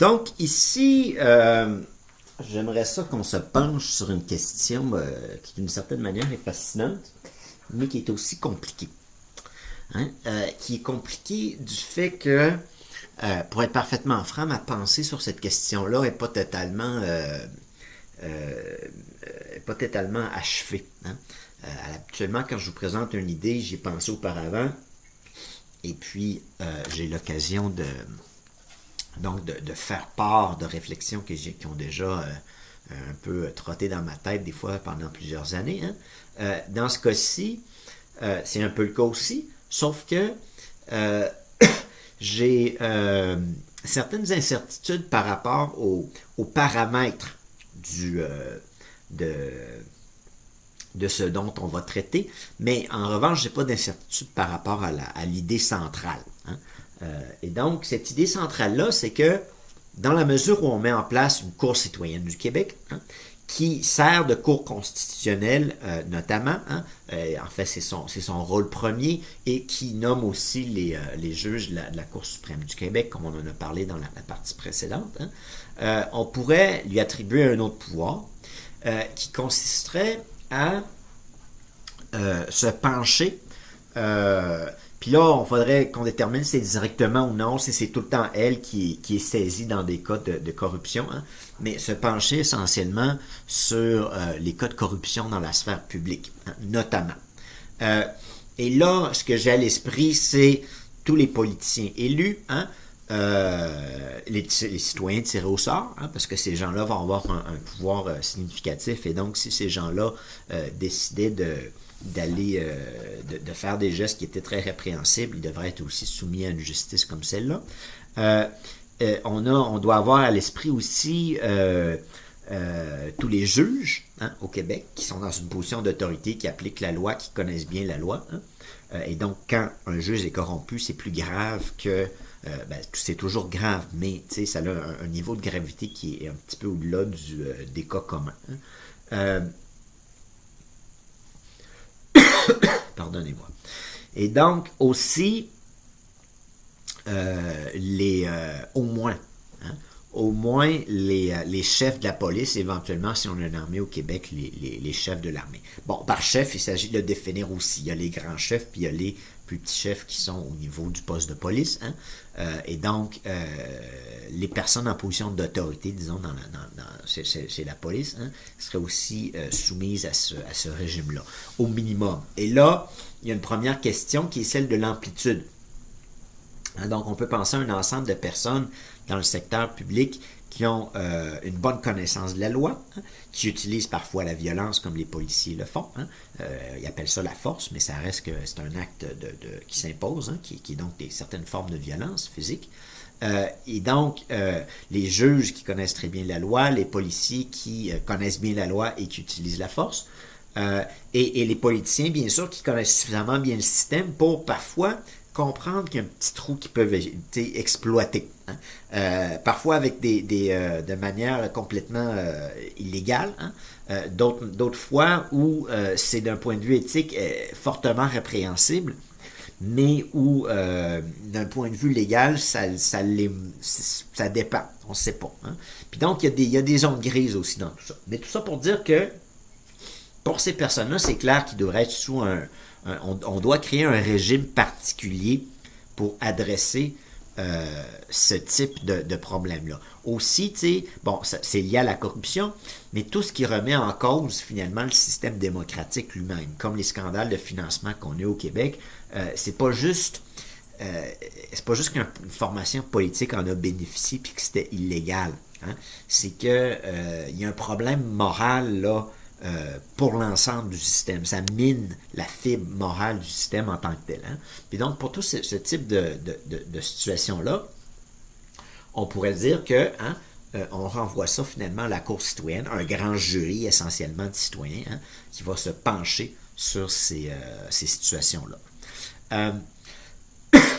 Donc, ici, j'aimerais ça qu'on se penche sur une question qui, d'une certaine manière, est fascinante, mais qui est aussi compliquée. Hein? Qui est compliquée du fait que, pour être parfaitement franc, ma pensée sur cette question-là n'est pas totalement achevée. Hein? Habituellement, quand je vous présente une idée, j'y ai pensé auparavant, et puis j'ai l'occasion de faire part de réflexions qui ont déjà un peu trotté dans ma tête, des fois pendant plusieurs années. Hein? Dans ce cas-ci, c'est un peu le cas aussi, sauf que j'ai certaines incertitudes par rapport aux paramètres de ce dont on va traiter, mais en revanche, j'ai pas d'incertitude par rapport à l'idée centrale. Hein? Et donc, cette idée centrale-là, c'est que dans la mesure où on met en place une Cour citoyenne du Québec, hein, qui sert de cour constitutionnelle notamment, hein, en fait c'est son rôle premier, et qui nomme aussi les juges de la Cour suprême du Québec, comme on en a parlé dans la partie précédente, hein, on pourrait lui attribuer un autre pouvoir qui consisterait à se pencher, puis là, il faudrait qu'on détermine si c'est directement ou non, si c'est tout le temps elle qui est saisie dans des cas de corruption, hein, mais se pencher essentiellement sur les cas de corruption dans la sphère publique, hein, notamment. Et là, ce que j'ai à l'esprit, c'est tous les politiciens élus, hein, les citoyens tirés au sort, hein, parce que ces gens-là vont avoir un pouvoir significatif, et donc si ces gens-là décidaient de faire des gestes qui étaient très répréhensibles, ils devraient être aussi soumis à une justice comme celle-là. On doit avoir à l'esprit aussi tous les juges, hein, au Québec qui sont dans une position d'autorité, qui appliquent la loi, qui connaissent bien la loi. Hein. Et donc, quand un juge est corrompu, c'est plus grave que... c'est toujours grave, mais ça a un niveau de gravité qui est un petit peu au-delà des cas communs. Hein. Pardonnez-moi. Et donc, aussi, au moins les chefs de la police, éventuellement, si on a une armée au Québec, les chefs de l'armée. Bon, par chef, il s'agit de le définir aussi. Il y a les grands chefs, puis il y a les plus petits chefs qui sont au niveau du poste de police. Hein? Et donc, les personnes en position d'autorité, disons, chez la police, hein, seraient aussi soumises à ce régime-là, au minimum. Et là, il y a une première question qui est celle de l'amplitude. Hein, donc, on peut penser à un ensemble de personnes dans le secteur public qui ont une bonne connaissance de la loi, hein, qui utilisent parfois la violence comme les policiers le font. Hein. Ils appellent ça la force, mais ça reste que c'est un acte qui s'impose, hein, qui est donc certaines formes de violence physique. Et donc, les juges qui connaissent très bien la loi, les policiers qui connaissent bien la loi et qui utilisent la force, et les politiciens, bien sûr, qui connaissent suffisamment bien le système pour parfois comprendre qu'il y a un petit trou qu'ils peuvent exploiter. Hein. Parfois avec de manière complètement illégale, hein. D'autres fois où c'est d'un point de vue éthique fortement répréhensible, mais où d'un point de vue légal, ça dépend. On ne sait pas. Hein. Puis donc, il y a des zones grises aussi dans tout ça. Mais tout ça pour dire que pour ces personnes-là, c'est clair qu'ils devraient être sous on doit créer un régime particulier pour adresser ce type de problème-là. Aussi, tu sais, bon, c'est lié à la corruption, mais tout ce qui remet en cause, finalement, le système démocratique lui-même, comme les scandales de financement qu'on a au Québec, c'est pas juste qu'une formation politique en a bénéficié puis que c'était illégal. Hein? C'est que il y a un problème moral, là, pour l'ensemble du système. Ça mine la fibre morale du système en tant que tel. Hein? Puis donc, pour tout ce type de situation-là, on pourrait dire que on renvoie ça finalement à la Cour citoyenne, un grand jury essentiellement de citoyens, hein, qui va se pencher sur ces situations-là.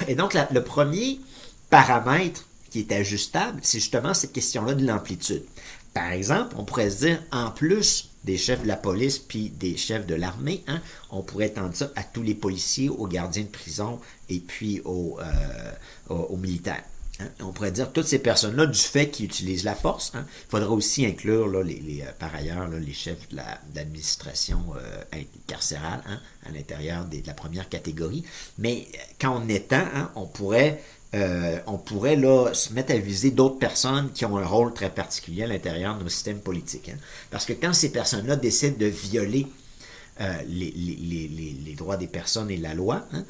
Et donc, le premier paramètre qui est ajustable, c'est justement cette question-là de l'amplitude. Par exemple, on pourrait se dire, en plus des chefs de la police puis des chefs de l'armée, hein, on pourrait étendre ça à tous les policiers, aux gardiens de prison et puis aux militaires. Hein? On pourrait dire toutes ces personnes-là, du fait qu'ils utilisent la force, hein, il faudra aussi inclure là, par ailleurs là, les chefs de l'administration carcérale hein, à l'intérieur de la première catégorie. Mais quand on étend, hein, on pourrait là, se mettre à viser d'autres personnes qui ont un rôle très particulier à l'intérieur de nos systèmes politiques. Hein. Parce que quand ces personnes-là décident de violer les droits des personnes et la loi, hein,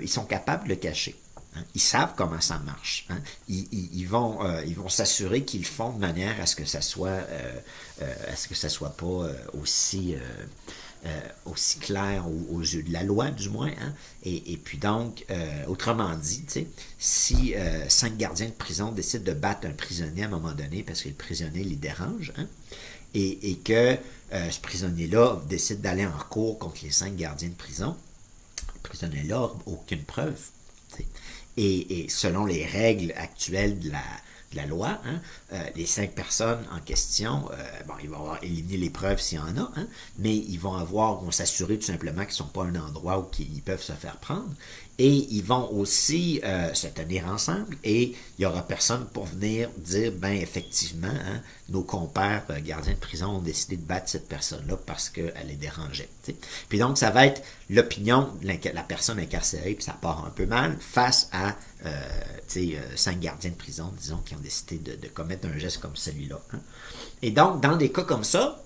ils sont capables de le cacher. Hein. Ils savent comment ça marche. Hein. Ils vont s'assurer qu'ils le font de manière à ce que ça soit pas aussi clair aux yeux de la loi, du moins. Hein. Et puis donc, autrement dit, si 5 gardiens de prison décident de battre un prisonnier à un moment donné parce que le prisonnier les dérange, hein, et que ce prisonnier-là décide d'aller en recours contre les 5 gardiens de prison, le prisonnier-là n'a aucune preuve. Et selon les règles actuelles de la loi, hein, les 5 personnes en question, ils vont avoir éliminé les preuves s'il y en a, hein, mais ils vont s'assurer tout simplement qu'ils ne sont pas à un endroit où ils peuvent se faire prendre. Et ils vont aussi se tenir ensemble et il n'y aura personne pour venir dire, effectivement, hein, nos compères gardiens de prison ont décidé de battre cette personne-là parce qu'elle les dérangeait. T'sais. Puis donc, ça va être l'opinion de la personne incarcérée, puis ça part un peu mal, face à 5 gardiens de prison, disons, qui ont décidé de commettre un geste comme celui-là. Hein. Et donc, dans des cas comme ça,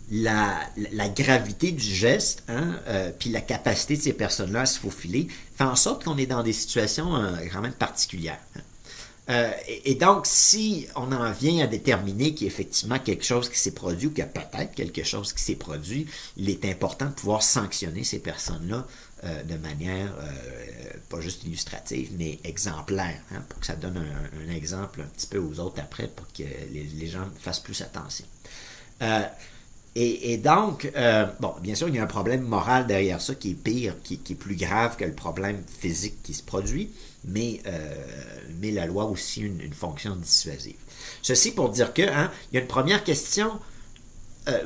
la gravité du geste, hein, puis la capacité de ces personnes-là à se faufiler, fait en sorte qu'on est dans des situations quand même particulières. Hein. Et donc, si on en vient à déterminer qu'il y a effectivement quelque chose qui s'est produit ou qu'il y a peut-être quelque chose qui s'est produit, il est important de pouvoir sanctionner ces personnes-là de manière pas juste illustrative, mais exemplaire, hein, pour que ça donne un exemple un petit peu aux autres après, pour que les gens fassent plus attention. Et donc, bien sûr, il y a un problème moral derrière ça qui est pire, qui est plus grave que le problème physique qui se produit, mais la loi a aussi une fonction dissuasive. Ceci pour dire que, hein, il y a une première question.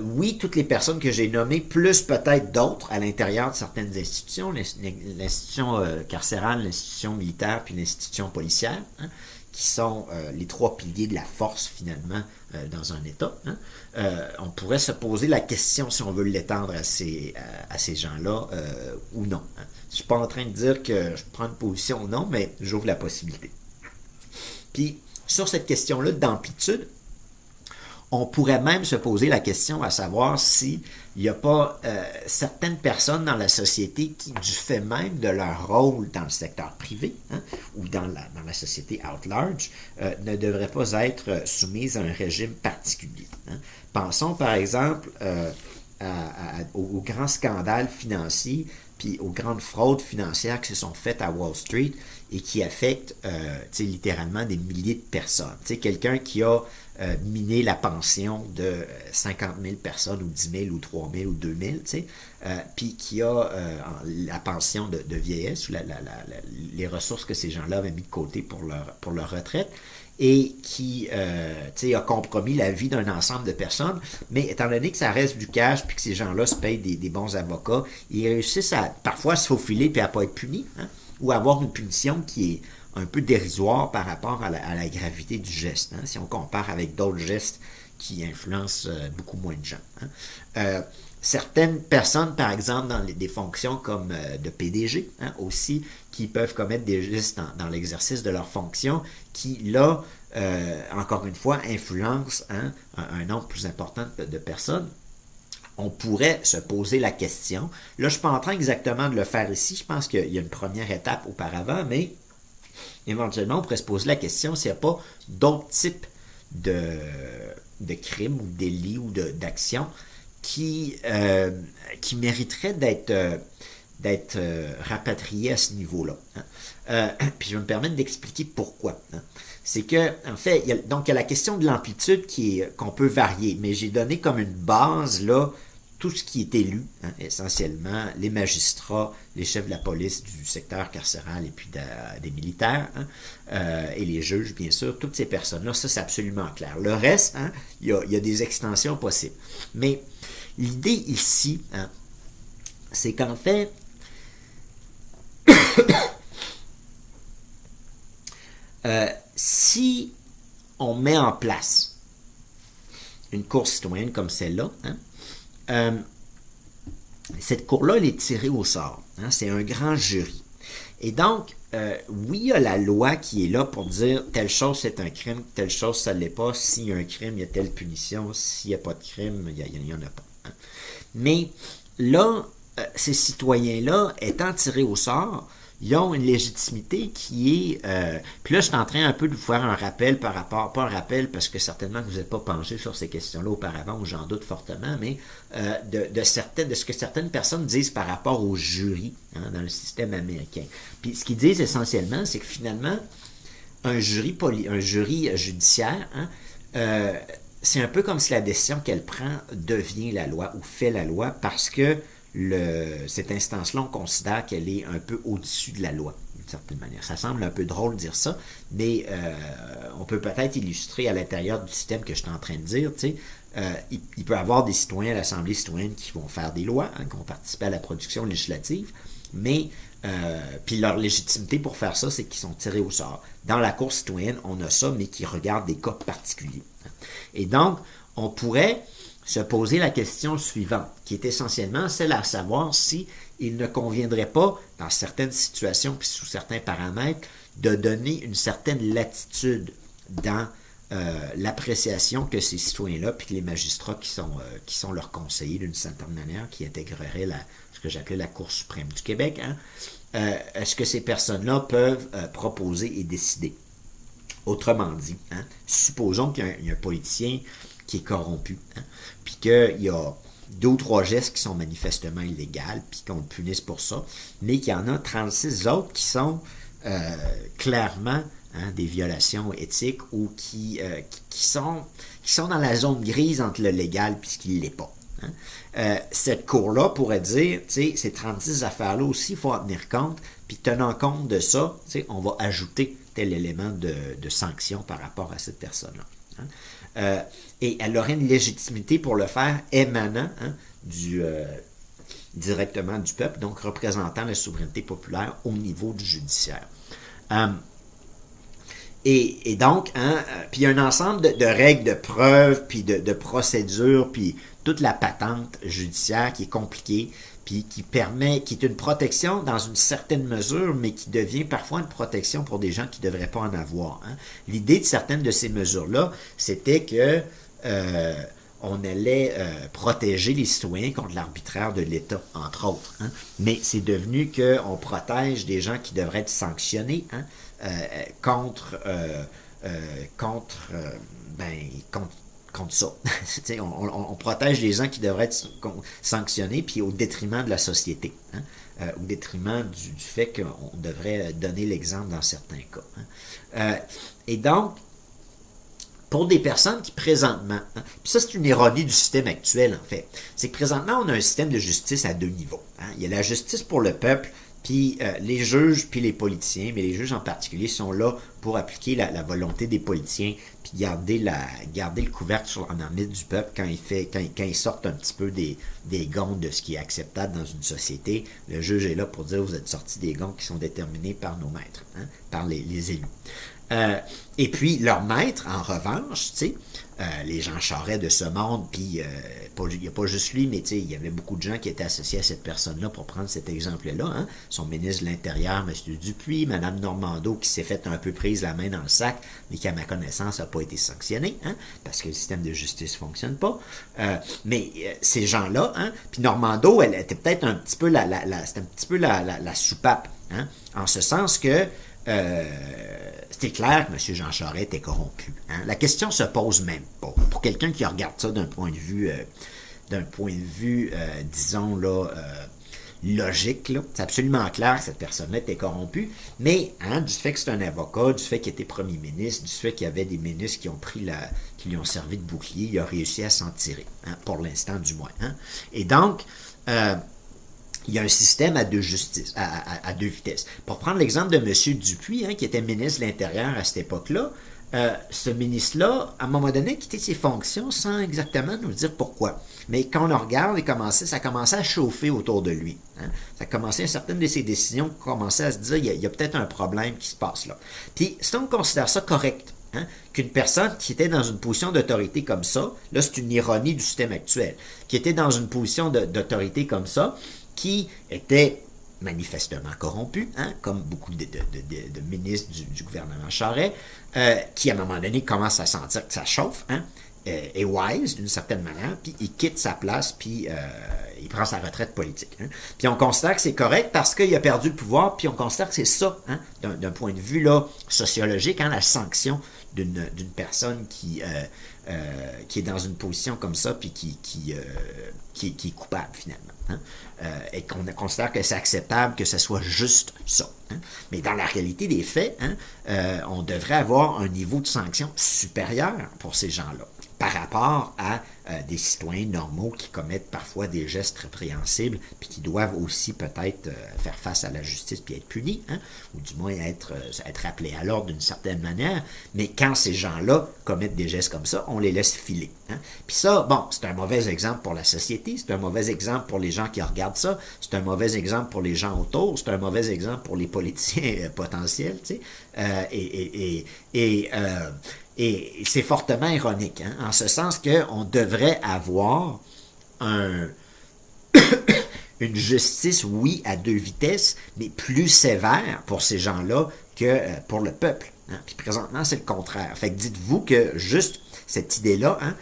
Oui, toutes les personnes que j'ai nommées, plus peut-être d'autres à l'intérieur de certaines institutions, l'institution carcérale, l'institution militaire, puis l'institution policière, hein, qui sont les 3 piliers de la force, finalement, dans un État. Hein. On pourrait se poser la question si on veut l'étendre à ces gens-là ou non. Hein. Je ne suis pas en train de dire que je prends une position ou non, mais j'ouvre la possibilité. Puis, sur cette question-là d'amplitude, on pourrait même se poser la question à savoir s'il n'y a pas certaines personnes dans la société qui, du fait même de leur rôle dans le secteur privé, hein, ou dans la société out large, ne devraient pas être soumises à un régime particulier. Hein. Pensons par exemple aux grands scandales financiers puis aux grandes fraudes financières qui se sont faites à Wall Street et qui affectent littéralement des milliers de personnes. Quelqu'un qui a miné la pension de 50 000 personnes, ou 10 000, ou 3 000, ou 2 000, puis qui a la pension de vieillesse, ou les ressources que ces gens-là avaient mis de côté pour leur retraite, et qui a compromis la vie d'un ensemble de personnes, mais étant donné que ça reste du cash, puis que ces gens-là se payent des bons avocats, ils réussissent à parfois se faufiler puis à ne pas être punis, hein, ou à avoir une punition qui est un peu dérisoire par rapport à la gravité du geste, hein, si on compare avec d'autres gestes qui influencent beaucoup moins de gens. Hein. Certaines personnes, par exemple, dans des fonctions comme de PDG, hein, aussi, qui peuvent commettre des gestes dans l'exercice de leur fonction, qui, là, encore une fois, influencent hein, un nombre plus important de personnes. On pourrait se poser la question. Là, je ne suis pas en train exactement de le faire ici. Je pense qu'il y a une première étape auparavant, mais éventuellement, on pourrait se poser la question s'il n'y a pas d'autres types de crimes ou délits ou d'actions qui mériteraient d'être rapatriés à ce niveau-là. Hein. Puis je vais me permettre d'expliquer pourquoi. Hein. C'est que, en fait, il y a la question de l'amplitude qu'on peut varier, mais j'ai donné comme une base, là, tout ce qui est élu, hein, essentiellement, les magistrats, les chefs de la police du secteur carcéral et puis des militaires, hein, et les juges, bien sûr, toutes ces personnes-là, ça, c'est absolument clair. Le reste, hein, il y a des extensions possibles. Mais l'idée ici, hein, c'est qu'en fait, Si on met en place une cour citoyenne comme celle-là, hein, cette cour-là, elle est tirée au sort. Hein, c'est un grand jury. Et donc, oui, il y a la loi qui est là pour dire telle chose c'est un crime, telle chose ça ne l'est pas. S'il y a un crime, il y a telle punition. S'il n'y a pas de crime, il n'y en a pas. Hein. Mais là, ces citoyens-là, étant tirés au sort, ils ont une légitimité qui est... puis là, je suis en train un peu de vous faire un rappel par rapport... Pas un rappel, parce que certainement que vous n'êtes pas penché sur ces questions-là auparavant, ou j'en doute fortement, mais de ce que certaines personnes disent par rapport au jury hein, dans le système américain. Puis ce qu'ils disent essentiellement, c'est que finalement, un jury judiciaire, hein, c'est un peu comme si la décision qu'elle prend devient la loi, ou fait la loi, parce que cette instance-là, on considère qu'elle est un peu au-dessus de la loi, d'une certaine manière. Ça semble un peu drôle de dire ça, mais on peut peut-être illustrer à l'intérieur du système que je suis en train de dire, tu sais, il peut y avoir des citoyens à l'Assemblée citoyenne qui vont faire des lois, hein, qui vont participer à la production législative, mais puis leur légitimité pour faire ça, c'est qu'ils sont tirés au sort. Dans la Cour citoyenne, on a ça, mais qui regarde des cas particuliers. Et donc, on pourrait se poser la question suivante, qui est essentiellement celle à savoir si il ne conviendrait pas, dans certaines situations puis sous certains paramètres, de donner une certaine latitude dans l'appréciation que ces citoyens-là, puis que les magistrats qui sont leurs conseillers d'une certaine manière, qui intégreraient ce que j'appelais la Cour suprême du Québec, hein, est-ce que ces personnes-là peuvent proposer et décider? Autrement dit, hein, supposons qu'il y a un politicien qui est corrompu, hein, puis qu'il y a 2 ou 3 gestes qui sont manifestement illégaux, puis qu'on le punisse pour ça, mais qu'il y en a 36 autres qui sont clairement hein, des violations éthiques ou qui sont dans la zone grise entre le légal et ce qui ne l'est pas. Hein. Cette cour-là pourrait dire, tu sais, ces 36 affaires-là aussi, il faut en tenir compte, puis tenant compte de ça, tu sais, on va ajouter tel élément de sanction par rapport à cette personne-là. Hein. Et elle aurait une légitimité pour le faire émanant hein, directement du peuple, donc représentant la souveraineté populaire au niveau du judiciaire. Et donc, hein, puis il y a un ensemble de règles de preuves, puis de procédures, puis toute la patente judiciaire qui est compliquée, puis qui est une protection dans une certaine mesure, mais qui devient parfois une protection pour des gens qui ne devraient pas en avoir. Hein. L'idée de certaines de ces mesures-là, c'était que on allait protéger les citoyens contre l'arbitraire de l'État, entre autres. Hein. Mais c'est devenu qu'on protège des gens qui devraient être sanctionnés hein, contre ça. on protège les gens qui devraient être sanctionnés, puis au détriment de la société, hein, au détriment du fait qu'on devrait donner l'exemple dans certains cas. Hein. Et donc, pour des personnes qui présentement, hein, puis ça c'est une ironie du système actuel en fait, c'est que présentement on a un système de justice à 2 niveaux. Hein. Il y a la justice pour le peuple, puis les juges, puis les politiciens, mais les juges en particulier sont là pour appliquer la volonté des politiciens, puis garder le couvercle en armite du peuple quand ils sortent un petit peu des gonds de ce qui est acceptable dans une société. Le juge est là pour dire vous êtes sortis des gonds qui sont déterminés par nos maîtres, hein, par les élus. Et puis, leur maître, en revanche, tu sais, les Jean Charest de ce monde, puis il n'y a pas juste lui, mais tu sais, il y avait beaucoup de gens qui étaient associés à cette personne-là pour prendre cet exemple-là. Hein. Son ministre de l'Intérieur, M. Dupuis, Mme Normando, qui s'est fait un peu prise la main dans le sac, mais qui, à ma connaissance, n'a pas été sanctionné, hein, parce que le système de justice ne fonctionne pas. Mais ces gens-là, hein, puis Normando, elle était peut-être un petit peu la soupape, hein, en ce sens que c'était clair que M. Jean Charest était corrompu. Hein? La question ne se pose même pas. Pour quelqu'un qui regarde ça d'un point de vue, disons, là, logique, là, c'est absolument clair que cette personne-là était corrompue, mais hein, du fait que c'est un avocat, du fait qu'il était premier ministre, du fait qu'il y avait des ministres qui lui ont servi de bouclier, il a réussi à s'en tirer, hein, pour l'instant du moins. Hein? Et donc, il y a un système à 2 vitesses. Pour prendre l'exemple de M. Dupuis, hein, qui était ministre de l'Intérieur à cette époque-là, ce ministre-là, à un moment donné, a quitté ses fonctions sans exactement nous dire pourquoi. Mais quand on le regarde, ça commençait à chauffer autour de lui. Hein. Ça commençait, certaines de ses décisions commençaient à se dire, il y a peut-être un problème qui se passe là. Puis, si on considère ça correct, hein, qu'une personne qui était dans une position d'autorité comme ça, là c'est une ironie du système actuel, qui était dans une position d'autorité comme ça, qui était manifestement corrompu, hein, comme beaucoup de ministres du gouvernement Charest, qui à un moment donné commence à sentir que ça chauffe, hein, est wise d'une certaine manière, puis il quitte sa place, puis il prend sa retraite politique. Hein. Puis on considère que c'est correct parce qu'il a perdu le pouvoir, puis on considère que c'est ça, hein, d'un point de vue là, sociologique, hein, la sanction d'une personne qui est dans une position comme ça, puis qui est coupable finalement. Hein, et qu'on considère que c'est acceptable que ce soit juste ça. Hein. Mais dans la réalité des faits, hein, on devrait avoir un niveau de sanction supérieur pour ces gens-là par rapport à des citoyens normaux qui commettent parfois des gestes répréhensibles puis qui doivent aussi peut-être faire face à la justice puis être punis, hein, ou du moins être appelés à l'ordre d'une certaine manière. Mais quand ces gens-là commettent des gestes comme ça, on les laisse filer. Hein. Puis ça, bon, c'est un mauvais exemple pour la société, c'est un mauvais exemple pour les gens qui regardent ça, c'est un mauvais exemple pour les gens autour, c'est un mauvais exemple pour les politiciens potentiels, tu sais, et c'est fortement ironique, hein, en ce sens qu'on devrait avoir une justice, oui, à deux vitesses, mais plus sévère pour ces gens-là que pour le peuple. Hein. Puis présentement, c'est le contraire. Fait que dites-vous que juste cette idée-là, hein,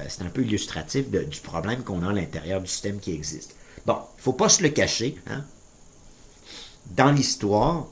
c'est un peu illustratif du problème qu'on a à l'intérieur du système qui existe. Bon, il ne faut pas se le cacher. Hein. Dans l'histoire,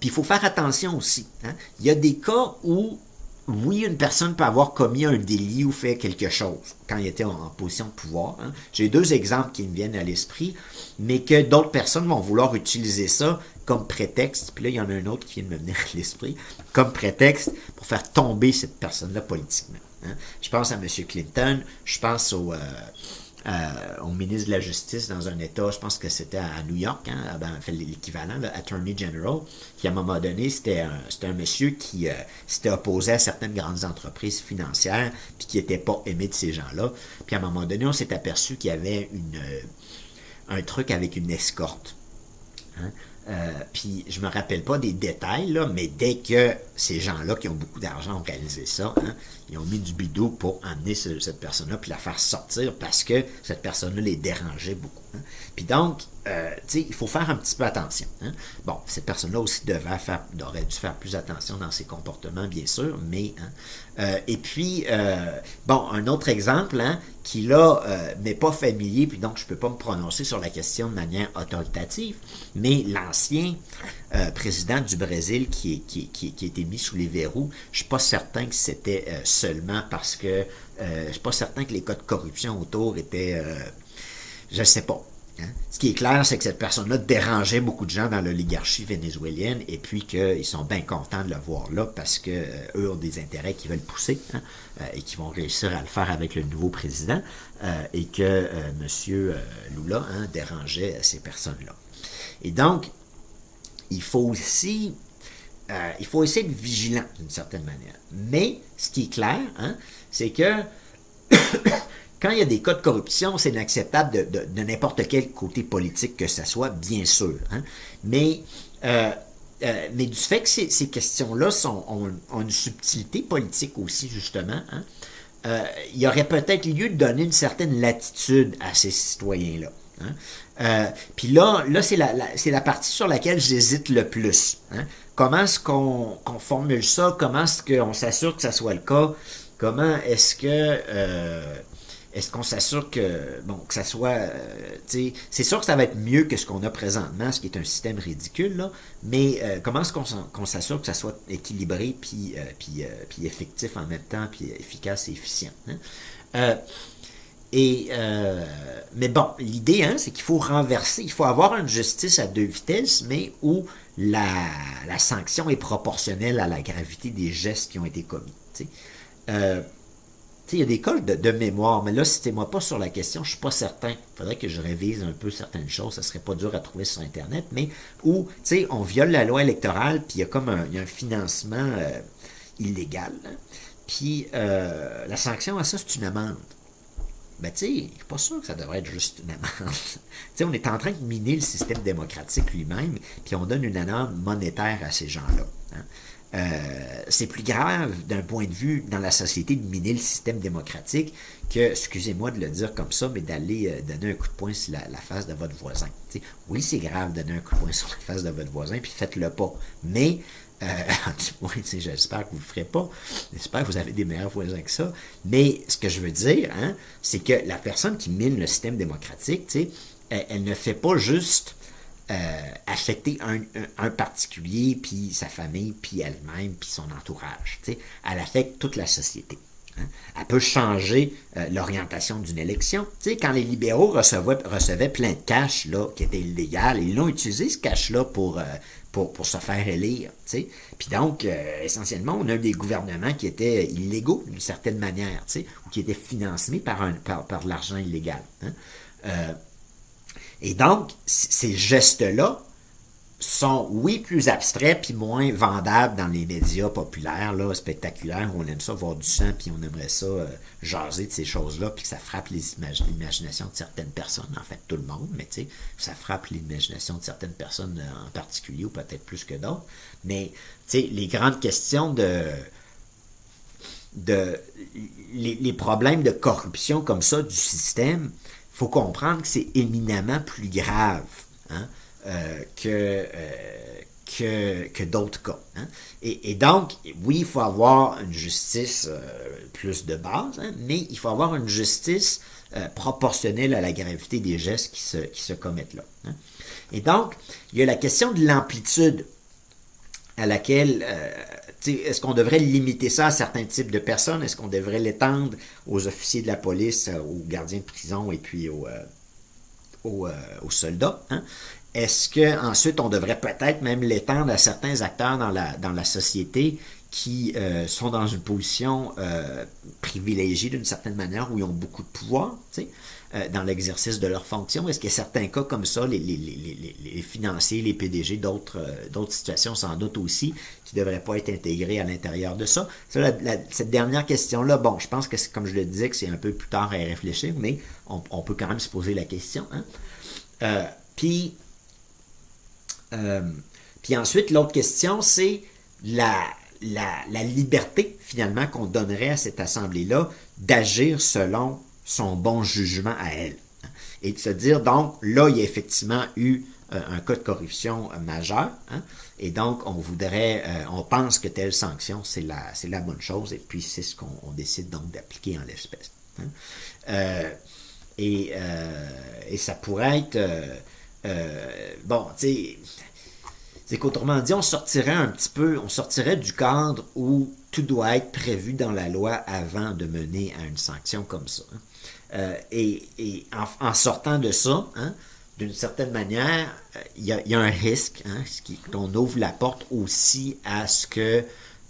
puis il faut faire attention aussi. Hein. Il y a des cas où, oui, une personne peut avoir commis un délit ou fait quelque chose quand il était en position de pouvoir. Hein. J'ai deux exemples qui me viennent à l'esprit, mais que d'autres personnes vont vouloir utiliser ça comme prétexte, puis là, il y en a un autre qui vient de me venir à l'esprit, comme prétexte pour faire tomber cette personne-là politiquement. Hein. Je pense à M. Clinton, je pense au ministre de la Justice dans un État, je pense que c'était à New York, hein, l'équivalent, l'Attorney General, qui à un moment donné, c'était un monsieur qui s'était opposé à certaines grandes entreprises financières, puis qui n'était pas aimé de ces gens-là. Puis à un moment donné, on s'est aperçu qu'il y avait un truc avec une escorte. Hein. Puis je me rappelle pas des détails, là, mais dès que ces gens-là qui ont beaucoup d'argent ont réalisé ça, hein, ils ont mis du bidou pour emmener cette personne-là puis la faire sortir parce que cette personne-là les dérangeait beaucoup. Hein. Puis donc, il faut faire un petit peu attention. Hein. Bon, cette personne-là aussi aurait dû faire plus attention dans ses comportements, bien sûr, mais... Hein, et puis, bon, un autre exemple, hein, qui là m'est pas familier, puis donc je peux pas me prononcer sur la question de manière autoritative, mais l'ancien président du Brésil qui a été mis sous les verrous, je suis pas certain que c'était seulement parce que je suis pas certain que les cas de corruption autour étaient je sais pas. Hein? Ce qui est clair, c'est que cette personne-là dérangeait beaucoup de gens dans l'oligarchie vénézuélienne et puis qu'ils sont bien contents de le voir là parce que eux ont des intérêts qui veulent pousser, hein, et qui vont réussir à le faire avec le nouveau président, et que M. Lula, hein, dérangeait ces personnes-là. Et donc, il faut essayer d'être vigilant d'une certaine manière. Mais ce qui est clair, hein, c'est que quand il y a des cas de corruption, c'est inacceptable de n'importe quel côté politique que ce soit, bien sûr. Hein. Mais du fait que ces questions-là ont une subtilité politique aussi, justement, hein, il y aurait peut-être lieu de donner une certaine latitude à ces citoyens-là. Hein. Puis là c'est la partie sur laquelle j'hésite le plus. Hein. Comment est-ce qu'on formule ça? Comment est-ce qu'on s'assure que ça soit le cas? Comment est-ce qu'on s'assure que ça soit... c'est sûr que ça va être mieux que ce qu'on a présentement, ce qui est un système ridicule, là, mais comment est-ce qu'on s'assure que ça soit équilibré puis effectif en même temps, puis efficace et efficient? Hein? Mais bon, l'idée, hein, c'est qu'il faut renverser, il faut avoir une justice à deux vitesses, mais où la sanction est proportionnelle à la gravité des gestes qui ont été commis. Il y a des cas de mémoire, mais là, citez-moi pas sur la question, je suis pas certain. Il faudrait que je révise un peu certaines choses, ça serait pas dur à trouver sur Internet, mais où, on viole la loi électorale, puis il y a comme un financement illégal. Hein. Puis la sanction à ça, c'est une amende. Ben, tu sais, je suis pas sûr que ça devrait être juste une amende. Tu sais, on est en train de miner le système démocratique lui-même, puis on donne une amende monétaire à ces gens-là. Hein. C'est plus grave d'un point de vue dans la société de miner le système démocratique que, excusez-moi de le dire comme ça, mais d'aller donner un coup de poing sur la face de votre voisin. T'sais, oui, c'est grave de donner un coup de poing sur la face de votre voisin, puis faites-le pas. Mais, du moins, j'espère que vous ne le ferez pas. J'espère que vous avez des meilleurs voisins que ça. Mais ce que je veux dire, hein, c'est que la personne qui mine le système démocratique, elle ne fait pas juste affecter un particulier, puis sa famille, puis elle-même, puis son entourage. T'sais. Elle affecte toute la société. Hein. Elle peut changer l'orientation d'une élection. T'sais, quand les libéraux recevaient plein de cash là, qui était illégal, ils l'ont utilisé ce cash-là pour se faire élire. T'sais. Puis donc, essentiellement, on a des gouvernements qui étaient illégaux d'une certaine manière, ou qui étaient financés par de l'argent illégal. Hein. Et donc, ces gestes-là sont, oui, plus abstraits puis moins vendables dans les médias populaires, là, spectaculaires, où on aime ça voir du sang puis on aimerait ça jaser de ces choses-là puis que ça frappe l'imagination de certaines personnes, en fait tout le monde, mais tu sais, ça frappe l'imagination de certaines personnes en particulier ou peut-être plus que d'autres. Mais, tu sais, les grandes questions les problèmes de corruption comme ça du système, il faut comprendre que c'est éminemment plus grave hein, que d'autres cas. Hein. Et donc, oui, il faut avoir une justice plus de base, hein, mais il faut avoir une justice proportionnelle à la gravité des gestes qui se commettent là. Hein. Et donc, il y a la question de l'amplitude à laquelle est-ce qu'on devrait limiter ça à certains types de personnes? Est-ce qu'on devrait l'étendre aux officiers de la police, aux gardiens de prison et puis aux soldats? Hein? Est-ce qu'ensuite on devrait peut-être même l'étendre à certains acteurs dans la société qui sont dans une position privilégiée d'une certaine manière où ils ont beaucoup de pouvoir, dans l'exercice de leurs fonctions? Est-ce qu'il y a certains cas comme ça, les financiers, les PDG, d'autres situations sans doute aussi, qui ne devraient pas être intégrés à l'intérieur de ça? Cette dernière question-là, bon, je pense que, comme je le disais, que c'est un peu plus tard à y réfléchir, mais on peut quand même se poser la question. Hein? Puis ensuite, l'autre question, c'est la liberté, finalement, qu'on donnerait à cette assemblée-là d'agir selon son bon jugement à elle. Et de se dire, donc, là, il y a effectivement eu un cas de corruption majeur, hein, et donc, on pense que telle sanction, c'est la bonne chose, et puis c'est ce qu'on décide donc d'appliquer en l'espèce. Hein. Et ça pourrait être, bon, tu sais, c'est qu'autrement dit, on sortirait du cadre où tout doit être prévu dans la loi avant de mener à une sanction comme ça. Hein. Et en sortant de ça, hein, d'une certaine manière, il y a un risque, hein, qu'on ouvre la porte aussi à ce que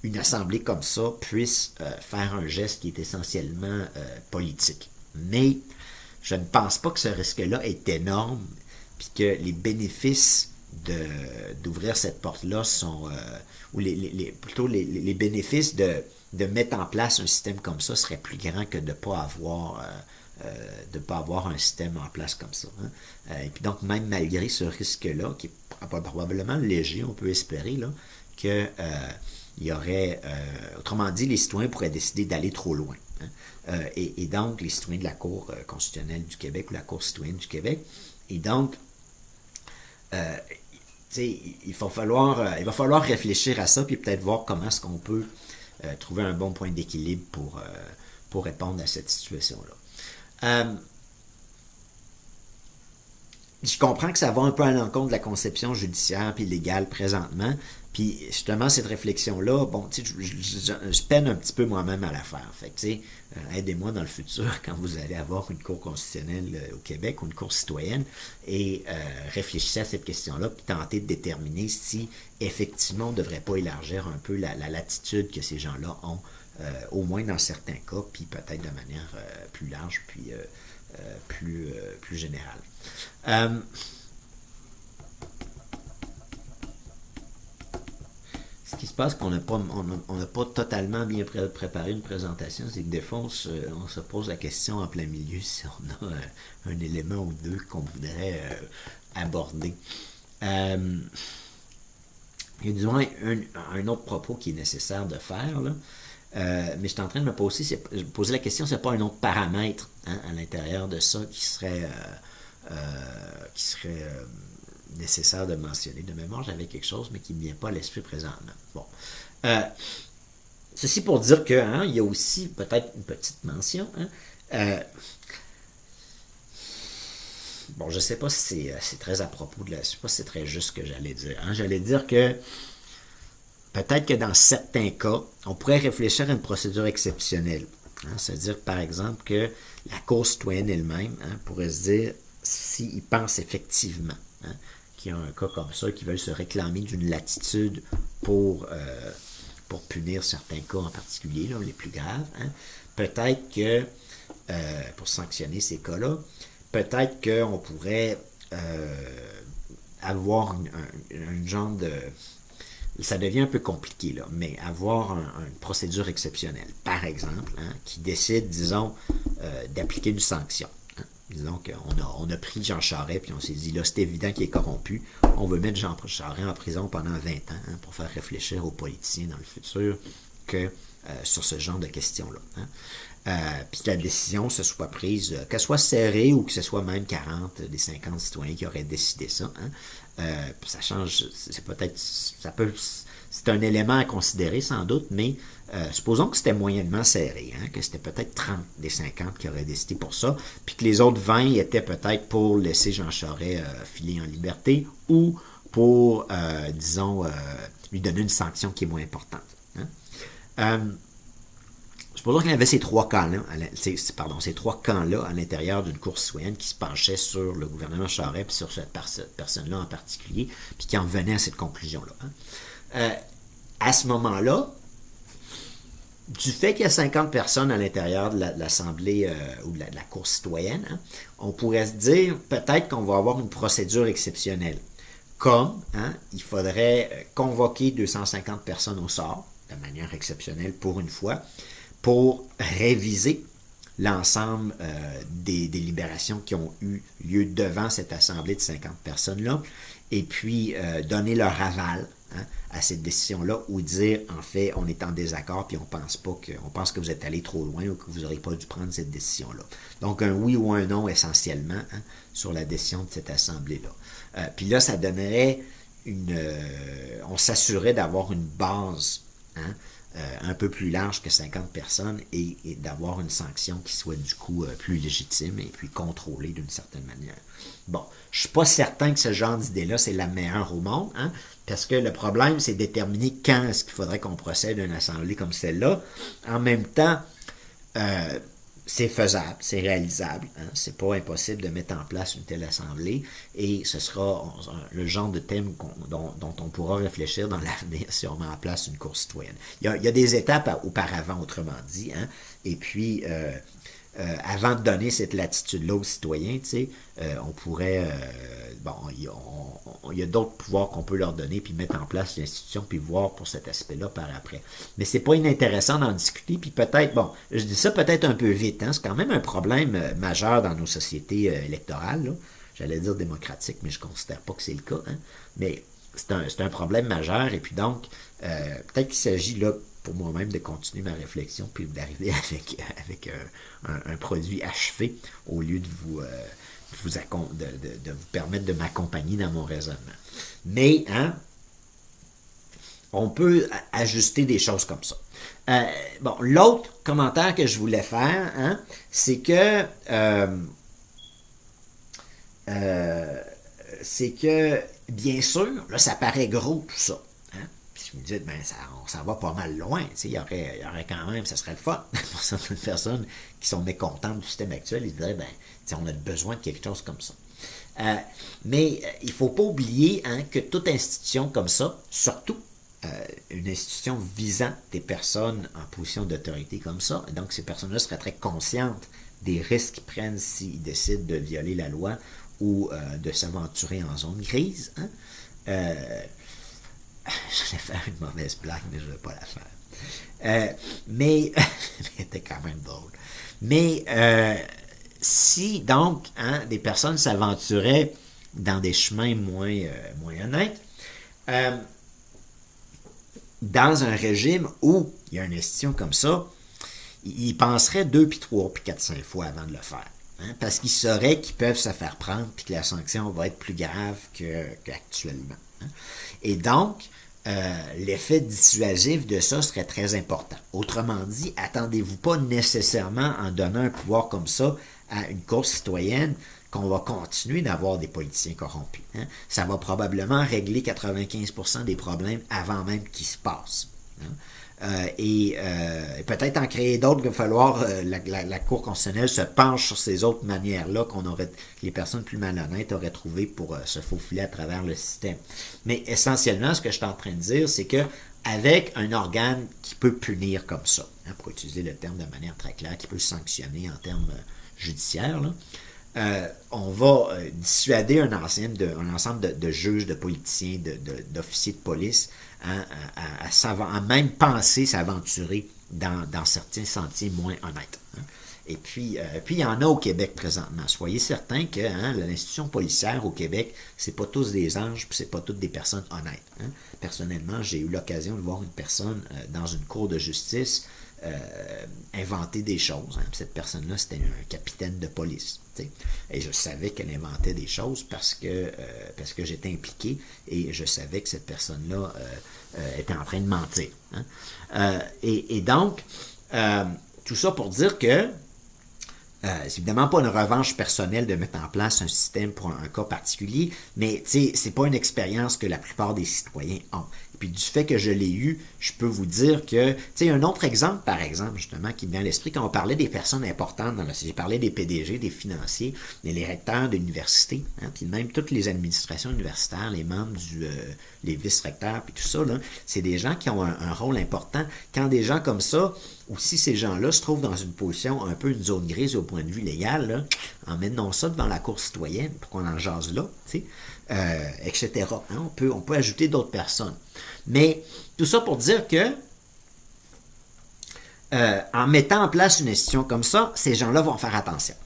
une assemblée comme ça puisse faire un geste qui est essentiellement politique. Mais je ne pense pas que ce risque-là est énorme, puis que les bénéfices d'ouvrir cette porte-là sont, ou plutôt les bénéfices de mettre en place un système comme ça seraient plus grands que de ne pas avoir un système en place comme ça. Hein. Et puis donc, même malgré ce risque-là, qui est probablement léger, on peut espérer là, que il y aurait, autrement dit, les citoyens pourraient décider d'aller trop loin. Hein. Et donc, les citoyens de la Cour constitutionnelle du Québec ou la Cour citoyenne du Québec. Et donc, il va falloir réfléchir à ça, puis peut-être voir comment est-ce qu'on peut trouver un bon point d'équilibre pour répondre à cette situation-là. Je comprends que ça va un peu à l'encontre de la conception judiciaire puis légale présentement. Puis justement, cette réflexion-là, bon, tu sais, je peine un petit peu moi-même à la faire. Fait que, tu sais, aidez-moi dans le futur quand vous allez avoir une cour constitutionnelle au Québec ou une cour citoyenne et réfléchissez à cette question-là puis tentez de déterminer si effectivement on ne devrait pas élargir un peu la latitude que ces gens-là ont, au moins dans certains cas, puis peut-être de manière plus large puis plus générale. Ce qui se passe, qu'on n'a pas, on n'a pas totalement bien préparé une présentation, c'est que des fois, on se pose la question en plein milieu si on a un élément ou deux qu'on voudrait aborder. Il y a du moins un autre propos qui est nécessaire de faire, là. Mais je suis en train de me poser la question, c'est pas un autre paramètre à l'intérieur de ça qui serait nécessaire de mentionner. De mémoire, j'avais quelque chose, mais qui ne me vient pas à l'esprit présentement. Bon. Ceci pour dire que il y a aussi peut-être une petite mention. Bon, je ne sais pas si c'est très à propos je ne sais pas si c'est très juste ce que j'allais dire. J'allais dire que peut-être que dans certains cas, on pourrait réfléchir à une procédure exceptionnelle. C'est-à-dire, par exemple, que la Cour citoyenne elle-même pourrait se dire s'ils pensent effectivement qu'il y a un cas comme ça, qu'ils veulent se réclamer d'une latitude pour punir certains cas en particulier, là, les plus graves, peut-être que, pour sanctionner ces cas-là, peut-être qu'on pourrait avoir un genre de... Ça devient un peu compliqué, là, mais avoir une procédure exceptionnelle, par exemple, qui décide, disons, d'appliquer une sanction. Disons qu'on a pris Jean Charest, puis on s'est dit, là, c'est évident qu'il est corrompu, on veut mettre Jean Charest en prison pendant 20 ans pour faire réfléchir aux politiciens dans le futur sur ce genre de questions-là. Puis que la décision se soit prise, qu'elle soit serrée ou que ce soit même 40 des 50 citoyens qui auraient décidé ça. Ça change, c'est un élément à considérer sans doute, mais supposons que c'était moyennement serré, que c'était peut-être 30 des 50 qui auraient décidé pour ça, puis que les autres 20 étaient peut-être pour laisser Jean Charest filer en liberté ou pour, disons, lui donner une sanction qui est moins importante. Supposons qu'il y avait ces trois camps-là, à l'intérieur d'une cour citoyenne qui se penchait sur le gouvernement Charest, puis sur cette personne-là en particulier, puis qui en venait à cette conclusion-là. À ce moment-là, du fait qu'il y a 50 personnes à l'intérieur de l'Assemblée ou de la cour citoyenne, on pourrait se dire peut-être qu'on va avoir une procédure exceptionnelle. Comme il faudrait convoquer 250 personnes au sort, de manière exceptionnelle pour une fois, pour réviser l'ensemble des délibérations qui ont eu lieu devant cette assemblée de 50 personnes-là, et puis donner leur aval à cette décision-là, ou dire, en fait, on est en désaccord, puis on pense que vous êtes allé trop loin, ou que vous n'auriez pas dû prendre cette décision-là. Donc, un oui ou un non, essentiellement, sur la décision de cette assemblée-là. Puis là, ça donnerait on s'assurait d'avoir une base, un peu plus large que 50 personnes et d'avoir une sanction qui soit du coup plus légitime et puis contrôlée d'une certaine manière. Bon, je suis pas certain que ce genre d'idée-là, c'est la meilleure au monde, parce que le problème, c'est de déterminer quand est-ce qu'il faudrait qu'on procède à une assemblée comme celle-là. En même temps, c'est faisable, c'est réalisable. C'est pas impossible de mettre en place une telle assemblée et ce sera le genre de thème dont on pourra réfléchir dans l'avenir si on met en place une cour citoyenne. Il y a des étapes auparavant, autrement dit, et puis avant de donner cette latitude-là aux citoyens, on pourrait... il y a d'autres pouvoirs qu'on peut leur donner, puis mettre en place l'institution, puis voir pour cet aspect-là par après. Mais c'est pas inintéressant d'en discuter, puis peut-être, je dis ça peut-être un peu vite, c'est quand même un problème majeur dans nos sociétés électorales, là. J'allais dire démocratiques, mais je considère pas que c'est le cas, mais c'est un problème majeur, et puis donc, peut-être qu'il s'agit là, pour moi-même, de continuer ma réflexion, puis d'arriver avec un produit achevé, au lieu de vous permettre de m'accompagner dans mon raisonnement. Mais, on peut ajuster des choses comme ça. L'autre commentaire que je voulais faire, c'est que bien sûr, là, ça paraît gros tout ça. Puis je me dis, on s'en va pas mal loin. Il y aurait quand même, ça serait le fun pour certaines personnes qui sont mécontentes du système actuel. Ils diraient, on a besoin de quelque chose comme ça. Mais il ne faut pas oublier que toute institution comme ça, surtout une institution visant des personnes en position d'autorité comme ça, et donc ces personnes-là seraient très conscientes des risques qu'ils prennent s'ils décident de violer la loi ou de s'aventurer en zone grise. j'allais faire une mauvaise blague, mais je ne vais pas la faire. Mais c'était quand même drôle. Mais si donc des personnes s'aventuraient dans des chemins moins honnêtes, dans un régime où il y a une institution comme ça, ils penseraient 2, puis 3, puis 4, 5 fois avant de le faire. Parce qu'ils sauraient qu'ils peuvent se faire prendre puis que la sanction va être plus grave qu'actuellement. Et donc, l'effet dissuasif de ça serait très important. Autrement dit, attendez-vous pas nécessairement en donnant un pouvoir comme ça à une course citoyenne qu'on va continuer d'avoir des politiciens corrompus. Ça va probablement régler 95% des problèmes avant même qu'ils se passent. Et peut-être en créer d'autres, il va falloir la Cour constitutionnelle se penche sur ces autres manières-là les personnes plus malhonnêtes auraient trouvé pour se faufiler à travers le système. Mais essentiellement, ce que je suis en train de dire, c'est que avec un organe qui peut punir comme ça, pour utiliser le terme de manière très claire, qui peut sanctionner en termes judiciaires, là, on va dissuader un ensemble de juges, de politiciens, d'officiers de police à même penser s'aventurer dans certains sentiers moins honnêtes. Et puis, il y en a au Québec présentement. Soyez certains que l'institution policière au Québec, c'est pas tous des anges, puis c'est pas toutes des personnes honnêtes. Personnellement, j'ai eu l'occasion de voir une personne dans une cour de justice inventer des choses. Cette personne-là, c'était un capitaine de police. T'sais. Et je savais qu'elle inventait des choses parce que j'étais impliqué et je savais que cette personne-là était en train de mentir. Et donc, tout ça pour dire que c'est évidemment pas une revanche personnelle de mettre en place un système pour un cas particulier, mais c'est pas une expérience que la plupart des citoyens ont. Et puis du fait que je l'ai eu, je peux vous dire que, un autre exemple, par exemple, justement, qui me vient à l'esprit, quand on parlait des personnes importantes, j'ai parlé des PDG, des financiers, mais les recteurs d'université, puis même toutes les administrations universitaires, les membres les vice-recteurs, puis tout ça, là, c'est des gens qui ont un rôle important. Quand des gens comme ça, ou si ces gens-là se trouvent dans une position un peu une zone grise au point de vue légal, là, emmenons ça devant la Cour citoyenne pour qu'on en jase là, etc. On peut ajouter d'autres personnes. Mais tout ça pour dire que en mettant en place une institution comme ça, ces gens-là vont faire attention.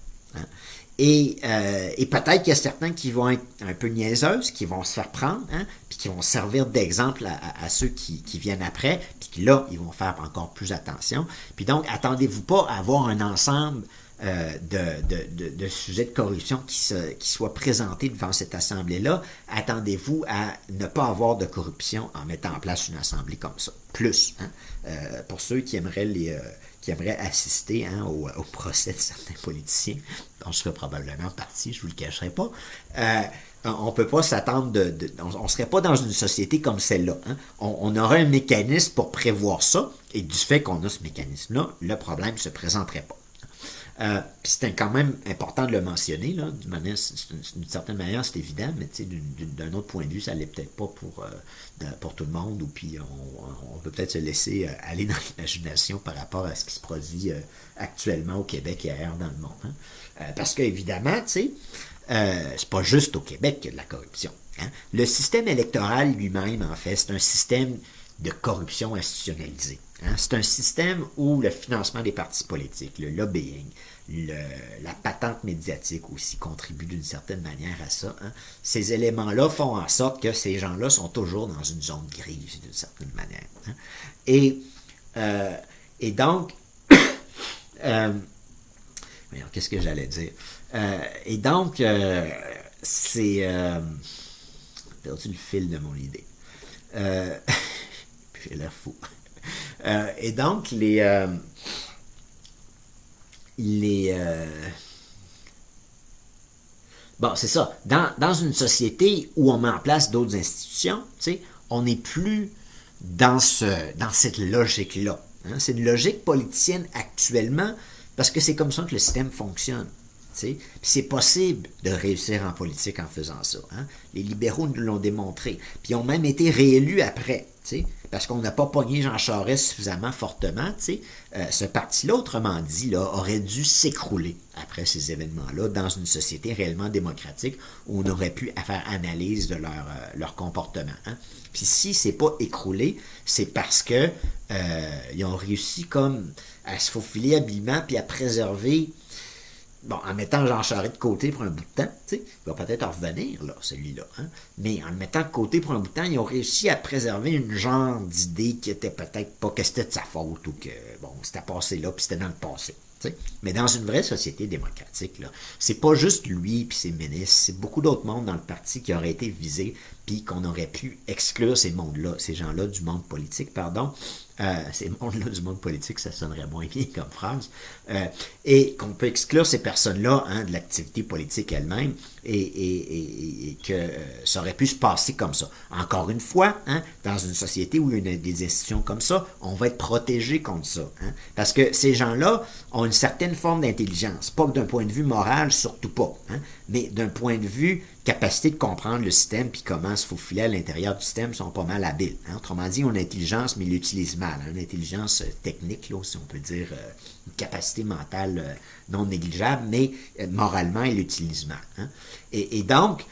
Et peut-être qu'il y a certains qui vont être un peu niaiseuses, qui vont se faire prendre, puis qui vont servir d'exemple à ceux qui viennent après, puis qui là, ils vont faire encore plus attention. Puis donc, attendez-vous pas à avoir un ensemble de sujets de corruption qui soient présentés devant cette assemblée-là. Attendez-vous à ne pas avoir de corruption en mettant en place une assemblée comme ça. Plus, pour ceux qui aimeraient assister au procès de certains politiciens, dont je serais probablement partie, je ne vous le cacherai pas, on ne peut pas s'attendre on ne serait pas dans une société comme celle-là. On aurait un mécanisme pour prévoir ça, et du fait qu'on a ce mécanisme-là, le problème ne se présenterait pas. Puis c'est quand même important de le mentionner, là, d'une certaine manière, c'est évident, mais d'un autre point de vue, ça ne l'est peut-être pas pour tout le monde, ou puis on peut peut-être se laisser aller dans l'imagination par rapport à ce qui se produit actuellement au Québec et ailleurs dans le monde. Parce qu'évidemment, c'est pas juste au Québec qu'il y a de la corruption. Le système électoral lui-même, en fait, c'est un système de corruption institutionnalisée. C'est un système où le financement des partis politiques, le lobbying, la patente médiatique aussi contribue d'une certaine manière à ça. Ces éléments-là font en sorte que ces gens-là sont toujours dans une zone grise d'une certaine manière. Et donc, qu'est-ce que j'allais dire? Et donc, c'est... j'ai perdu le fil de mon idée. J'ai l'air fou. Et donc, bon, c'est ça. Dans une société où on met en place d'autres institutions, on n'est plus dans cette logique-là. C'est une logique politicienne actuellement parce que c'est comme ça que le système fonctionne. Puis c'est possible de réussir en politique en faisant ça. Hein? Les libéraux nous l'ont démontré. Puis ils ont même été réélus après. Parce qu'on n'a pas pogné Jean Charest suffisamment fortement. Ce parti-là, autrement dit, là, aurait dû s'écrouler après ces événements-là dans une société réellement démocratique où on aurait pu faire analyse de leur comportement. Hein? Puis si c'est pas écroulé, c'est parce que ils ont réussi comme à se faufiler habilement puis à préserver, bon, en mettant Jean Charest de côté pour un bout de temps, il va peut-être en revenir, là, celui-là, hein? Mais en le mettant de côté pour un bout de temps, ils ont réussi à préserver une genre d'idée qui était peut-être pas que c'était de sa faute ou que, bon, c'était passé là puis c'était dans le passé. Mais dans une vraie société démocratique, là, c'est pas juste lui puis ses ministres, c'est beaucoup d'autres mondes dans le parti qui auraient été visés puis qu'on aurait pu exclure ces mondes-là, ces gens-là du monde politique, pardon. Ces mondes-là du monde politique, ça sonnerait moins bien comme phrase. Et qu'on peut exclure ces personnes-là hein, de l'activité politique elle-même et que ça aurait pu se passer comme ça. Encore une fois, hein, dans une société où il y a des institutions comme ça, on va être protégé contre ça. Hein, parce que ces gens-là ont une certaine forme d'intelligence. Pas que d'un point de vue moral, surtout pas. Hein, mais d'un point de vue capacité de comprendre le système puis comment se faufiler à l'intérieur du système sont pas mal habiles. Hein. Autrement dit, ils ont une intelligence, mais ils l'utilisent mal. Hein. Une intelligence technique, là, si on peut dire, une capacité mentale non négligeable, mais moralement, ils l'utilisent mal. Hein. Et donc,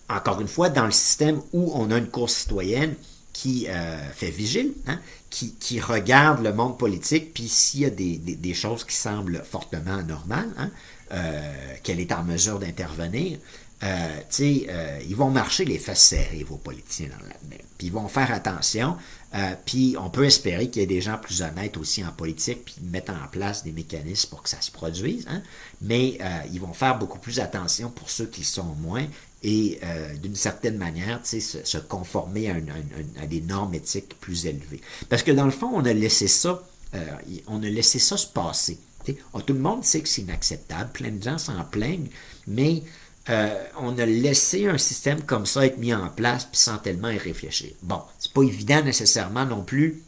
encore une fois, dans le système où on a une cour citoyenne qui fait vigile, hein, qui regarde le monde politique, puis s'il y a des choses qui semblent fortement anormales, hein, qu'elle est en mesure d'intervenir, ils vont marcher les fesses serrées, vos politiciens, dans là-dedans. Puis ils vont faire attention, puis on peut espérer qu'il y ait des gens plus honnêtes aussi en politique, puis mettre en place des mécanismes pour que ça se produise, hein, mais ils vont faire beaucoup plus attention pour ceux qui sont moins, et d'une certaine manière, se conformer à des normes éthiques plus élevées. Parce que dans le fond, on a laissé ça se passer. Tout le monde sait que c'est inacceptable, plein de gens s'en plaignent, mais on a laissé un système comme ça être mis en place puis sans tellement y réfléchir. Bon, c'est pas évident nécessairement non plus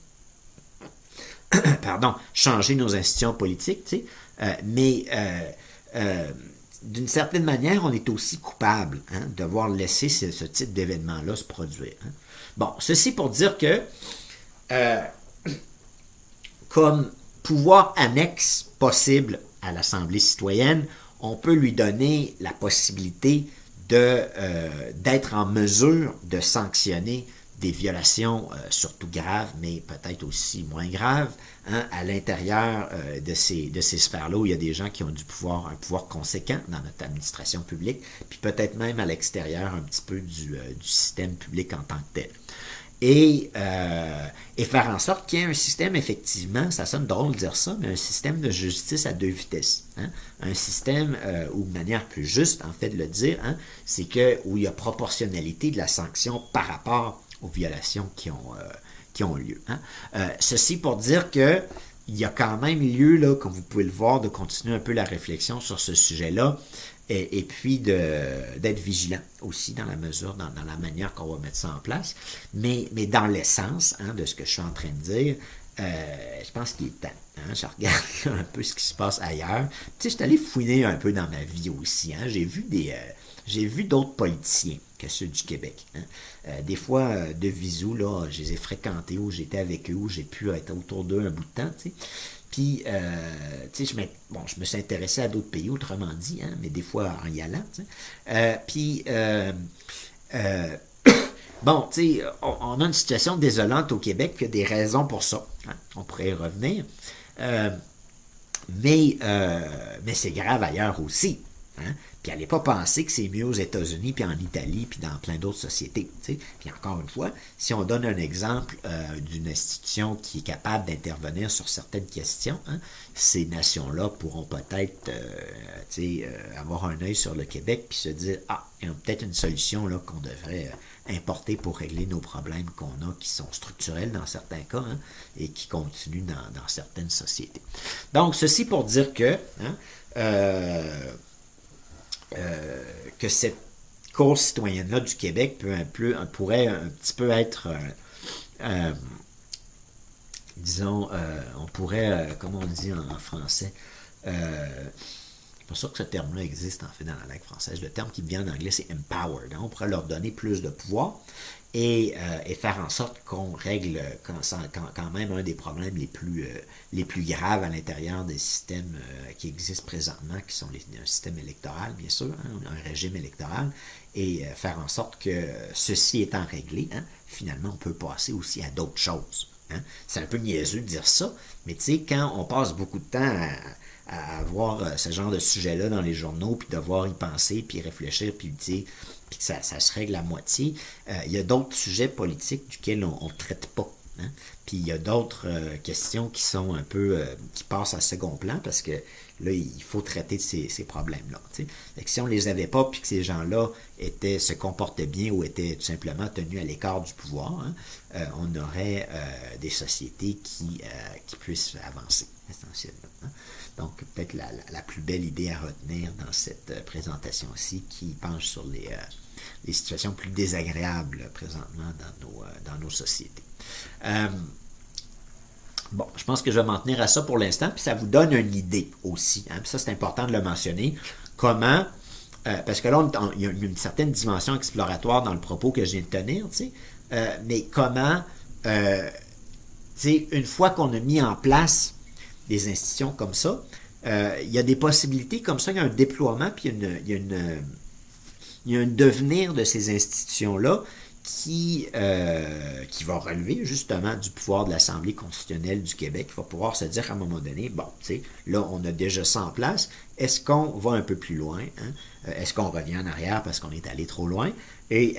changer nos institutions politiques, mais d'une certaine manière, on est aussi coupable hein, de devoir laisser ce type d'événement-là se produire. Hein. Bon, ceci pour dire que comme pouvoir annexe possible à l'Assemblée citoyenne, on peut lui donner la possibilité d'être en mesure de sanctionner des violations surtout graves, mais peut-être aussi moins graves, hein, à l'intérieur de ces sphères-là où il y a des gens qui ont un pouvoir conséquent dans notre administration publique, puis peut-être même à l'extérieur un petit peu du système public en tant que tel. Et faire en sorte qu'il y ait un système, effectivement, ça sonne drôle de dire ça, mais un système de justice à deux vitesses. Hein? Un système où, de manière plus juste, en fait, de le dire, hein, c'est où il y a proportionnalité de la sanction par rapport aux violations qui ont lieu. Hein? Ceci pour dire que il y a quand même lieu, là, comme vous pouvez le voir, de continuer un peu la réflexion sur ce sujet-là, et puis d'être vigilant aussi dans la mesure, dans la manière qu'on va mettre ça en place. Mais dans l'essence hein, de ce que je suis en train de dire, je pense qu'il est temps. Hein, je regarde un peu ce qui se passe ailleurs. Tu sais, je suis allé fouiner un peu dans ma vie aussi. Hein, j'ai vu d'autres politiciens que ceux du Québec. Hein. Des fois, de visu, là, je les ai fréquentés, où j'étais avec eux, où j'ai pu être autour d'eux un bout de temps, tu sais. Puis, tu sais, je me suis intéressé à d'autres pays, autrement dit, hein, mais des fois en y allant, tu sais. Bon, tu sais, on a une situation désolante au Québec, puis il y a des raisons pour ça. Hein, on pourrait y revenir. Mais c'est grave ailleurs aussi. Hein? Puis n'allez pas penser que c'est mieux aux États-Unis, puis en Italie, puis dans plein d'autres sociétés. T'sais. Puis encore une fois, si on donne un exemple d'une institution qui est capable d'intervenir sur certaines questions, hein, ces nations-là pourront peut-être avoir un œil sur le Québec, puis se dire, il y a peut-être une solution là, qu'on devrait importer pour régler nos problèmes qu'on a, qui sont structurels dans certains cas, hein, et qui continuent dans certaines sociétés. Donc, ceci pour dire que cette Cour citoyenne-là du Québec pourrait un petit peu être, disons, on pourrait, comme on dit en français, C'est pour ça que ce terme-là existe en fait dans la langue française. Le terme qui vient en anglais, c'est empowered. Hein? On pourrait leur donner plus de pouvoir et faire en sorte qu'on règle quand même un des problèmes les plus graves à l'intérieur des systèmes qui existent présentement, qui sont un système électoral, bien sûr, hein, un régime électoral, et faire en sorte que ceci étant réglé, hein, finalement, on peut passer aussi à d'autres choses. Hein. C'est un peu niaiseux de dire ça, mais tu sais, quand on passe beaucoup de temps à voir ce genre de sujet-là dans les journaux, puis devoir y penser, puis réfléchir, puis dire, puis que ça se règle à moitié. Il y a d'autres sujets politiques duquel on ne traite pas. Hein? Puis il y a d'autres questions qui sont un peu, qui passent à second plan, parce que là, il faut traiter de ces problèmes-là. Fait que si on ne les avait pas, puis que ces gens-là se comportaient bien ou étaient tout simplement tenus à l'écart du pouvoir, hein, on aurait des sociétés qui puissent avancer, essentiellement. Hein? Donc, peut-être la plus belle idée à retenir dans cette présentation-ci qui penche sur les situations plus désagréables présentement dans nos sociétés. Bon, je pense que je vais m'en tenir à ça pour l'instant, puis ça vous donne une idée aussi. Hein, puis ça, c'est important de le mentionner. Comment, parce que là, il y a une certaine dimension exploratoire dans le propos que je viens de tenir, tu sais, mais comment, tu sais, une fois qu'on a mis en place des institutions comme ça, il y a des possibilités comme ça, il y a un déploiement, puis il y a un devenir de ces institutions-là qui va relever justement du pouvoir de l'Assemblée constitutionnelle du Québec, qui va pouvoir se dire à un moment donné, bon, tu sais, là, on a déjà ça en place, est-ce qu'on va un peu plus loin? Hein? Est-ce qu'on revient en arrière parce qu'on est allé trop loin? Et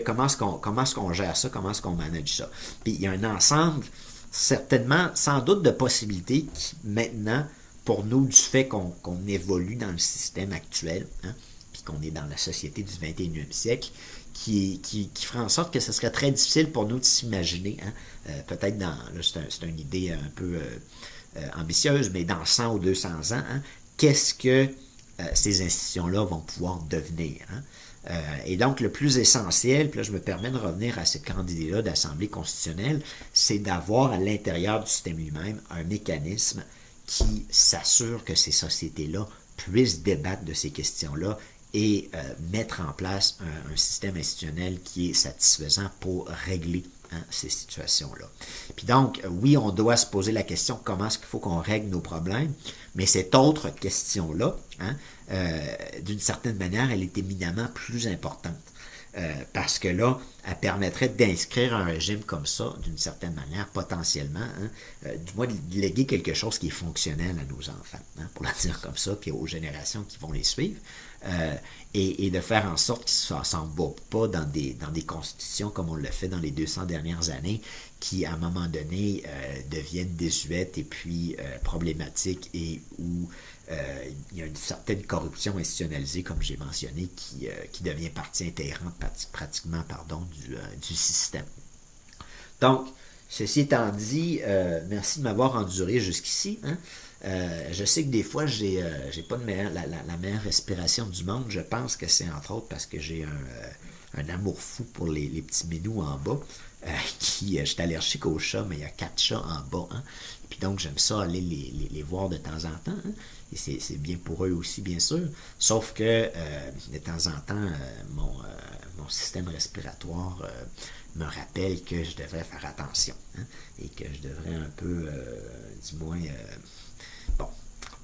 comment est-ce qu'on gère ça? Comment est-ce qu'on manage ça? Puis il y a un ensemble, certainement, sans doute, de possibilités qui, maintenant, pour nous, du fait qu'on évolue dans le système actuel, hein, puis qu'on est dans la société du 21e siècle, qui ferait en sorte que ce serait très difficile pour nous de s'imaginer, hein, peut-être c'est une idée un peu ambitieuse, mais dans 100 ou 200 ans, hein, qu'est-ce que ces institutions-là vont pouvoir devenir. Hein? Et donc, le plus essentiel, puis là, je me permets de revenir à cette grande idée-là d'Assemblée constitutionnelle, c'est d'avoir à l'intérieur du système lui-même un mécanisme qui s'assure que ces sociétés-là puissent débattre de ces questions-là et mettre en place un système institutionnel qui est satisfaisant pour régler, hein, ces situations-là. Puis donc, oui, on doit se poser la question comment est-ce qu'il faut qu'on règle nos problèmes, mais cette autre question-là, hein, d'une certaine manière, elle est éminemment plus importante. Parce que là, elle permettrait d'inscrire un régime comme ça, d'une certaine manière, potentiellement, hein, du moins de léguer quelque chose qui est fonctionnel à nos enfants, hein, pour le dire comme ça, puis aux générations qui vont les suivre, et de faire en sorte qu'ils ne s'embourbent pas dans des constitutions comme on l'a fait dans les 200 dernières années, qui, à un moment donné, deviennent désuètes et puis problématiques et où il y a une certaine corruption institutionnalisée, comme j'ai mentionné, qui devient partie intégrante pratiquement du système. Donc, ceci étant dit, merci de m'avoir enduré jusqu'ici. Hein. Je sais que des fois, j'ai pas la meilleure respiration du monde. Je pense que c'est entre autres parce que j'ai un amour fou pour les petits minous en bas. Je suis allergique aux chats, mais il y a 4 chats en bas. Hein. Puis donc, j'aime ça aller les voir de temps en temps. Hein. Et c'est bien pour eux aussi, bien sûr. Sauf que, de temps en temps, mon système respiratoire me rappelle que je devrais faire attention. Hein, et que je devrais un peu, du moins,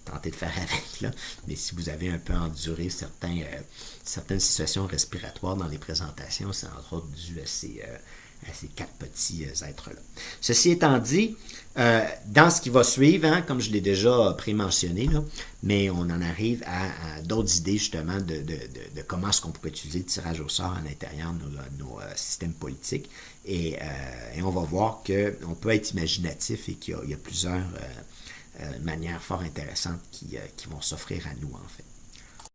tenter de faire avec. Là. Mais si vous avez un peu enduré certaines situations respiratoires dans les présentations, c'est entre autres dû à ces 4 petits êtres-là. Ceci étant dit, dans ce qui va suivre, hein, comme je l'ai déjà pré-mentionné, là, mais on en arrive à d'autres idées justement de comment est-ce qu'on pourrait utiliser le tirage au sort à l'intérieur de nos systèmes politiques. Et on va voir qu'on peut être imaginatif et qu'il y a plusieurs manières fort intéressantes qui vont s'offrir à nous, en fait.